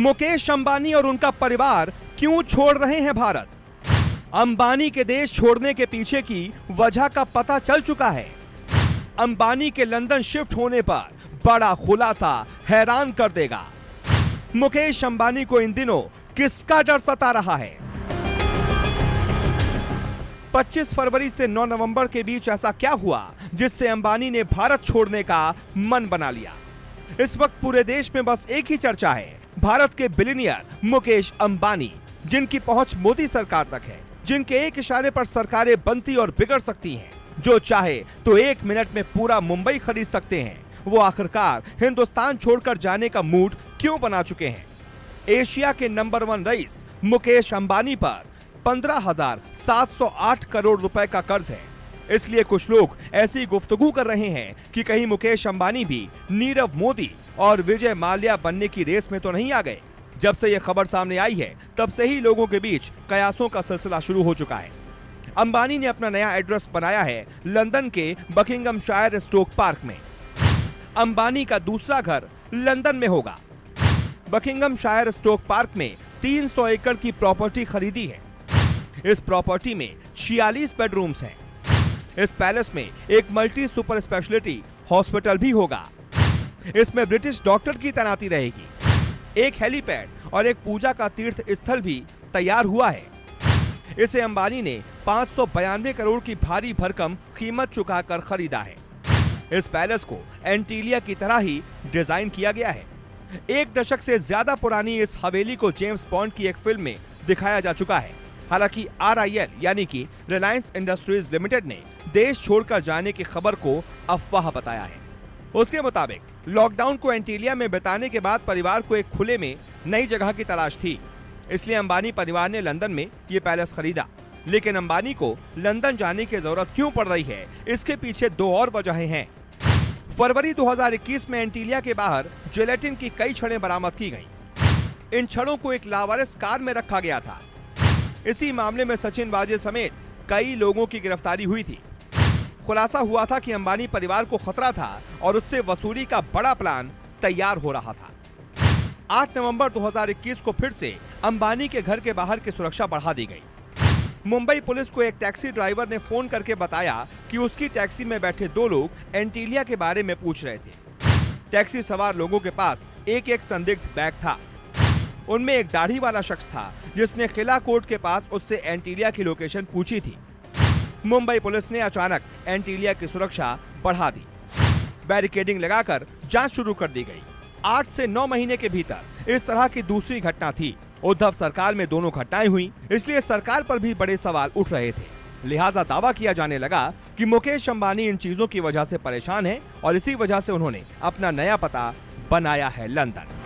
मुकेश अंबानी और उनका परिवार क्यों छोड़ रहे हैं भारत? अंबानी के देश छोड़ने के पीछे की वजह का पता चल चुका है। अंबानी के लंदन शिफ्ट होने पर बड़ा खुलासा हैरान कर देगा। मुकेश अंबानी को इन दिनों किसका डर सता रहा है? 25 फरवरी से 9 नवंबर के बीच ऐसा क्या हुआ जिससे अंबानी ने भारत छोड़ने का मन बना लिया? इस वक्त पूरे देश में बस एक ही चर्चा है, भारत के बिलियनियर मुकेश अंबानी, जिनकी पहुंच मोदी सरकार तक है, जिनके एक इशारे पर सरकारें बनती और बिगड़ सकती हैं, जो चाहे तो 1 मिनट में पूरा मुंबई खरीद सकते हैं। वो आखिरकार हिंदुस्तान छोड़कर जाने का मूड क्यों बना चुके हैं? एशिया के नंबर 1 रईस मुकेश अंबानी पर 15,708 करोड़ रुपए का कर्ज है। इसलिए कुछ लोग ऐसी गुफ्तगू कर रहे हैं कि कहीं मुकेश अंबानी भी नीरव मोदी और विजय माल्या बनने की रेस में तो नहीं आ गए। जब से यह खबर सामने आई है तब से ही लोगों के बीच कयासों का सिलसिला शुरू हो चुका है। अंबानी ने अपना नया एड्रेस बनाया है लंदन के बकिंघमशायर स्टोक पार्क में। अंबानी का दूसरा घर लंदन में होगा। बकिंघमशायर स्टोक पार्क में 300 एकड़ की प्रॉपर्टी खरीदी है। इस प्रॉपर्टी में 46 बेडरूम्स हैं। इस पैलेस में एक मल्टी सुपर स्पेशलिटी हॉस्पिटल भी होगा। इसमें ब्रिटिश डॉक्टर की तैनाती रहेगी। एक हेलीपैड और एक पूजा का तीर्थ स्थल भी तैयार हुआ है। इसे अंबानी ने 592 करोड़ की भारी भरकम कीमत चुकाकर खरीदा है। इस पैलेस को एंटीलिया की तरह ही डिजाइन किया गया है। 1 दशक से ज्यादा पुरानी इस हवेली को जेम्स बॉन्ड की एक फिल्म में दिखाया जा चुका है। हालांकि RIL यानी कि रिलायंस इंडस्ट्रीज लिमिटेड ने देश छोड़कर जाने की खबर को अफवाह बताया है। उसके मुताबिक लॉकडाउन को एंटीलिया में बिताने के बाद परिवार को एक खुले में नई जगह की तलाश थी। इसलिए अंबानी परिवार ने लंदन में ये पैलेस खरीदा। लेकिन अंबानी को लंदन जाने की जरूरत क्यों पड़ रही है, इसके पीछे 2 और वजहें हैं। फरवरी 2021 में एंटीलिया के बाहर जिलेटिन की कई छड़ें बरामद की गईं। इन छड़ों को एक लावारिस कार में रखा गया था। इसी मामले में सचिन वाजे समेत कई लोगों की गिरफ्तारी हुई थी। खुलासा हुआ था कि अंबानी परिवार को खतरा था और उससे वसूली का बड़ा प्लान तैयार हो रहा था। 8 नवंबर 2021 को फिर से अंबानी के घर के बाहर की सुरक्षा बढ़ा दी गई। मुंबई पुलिस को एक टैक्सी ड्राइवर ने फोन करके बताया कि उसकी टैक्सी में बैठे 2 लोग एंटीलिया के बारे में पूछ रहे थे। टैक्सी सवार लोगों के पास एक संदिग्ध बैग था। उनमें एक दाढ़ी वाला शख्स था जिसने किला कोर्ट के पास उससे एंटीलिया की लोकेशन पूछी थी। मुंबई पुलिस ने अचानक एंटीलिया की सुरक्षा बढ़ा दी। बैरिकेडिंग लगाकर जांच शुरू कर दी गई। 8 से 9 महीने के भीतर इस तरह की दूसरी घटना थी। उद्धव सरकार में दोनों घटनाएं हुई, इसलिए सरकार पर भी बड़े सवाल उठ रहे थे। लिहाजा दावा किया जाने लगा कि मुकेश अंबानी इन चीजों की वजह से परेशान है और इसी वजह से उन्होंने अपना नया पता बनाया है लंदन।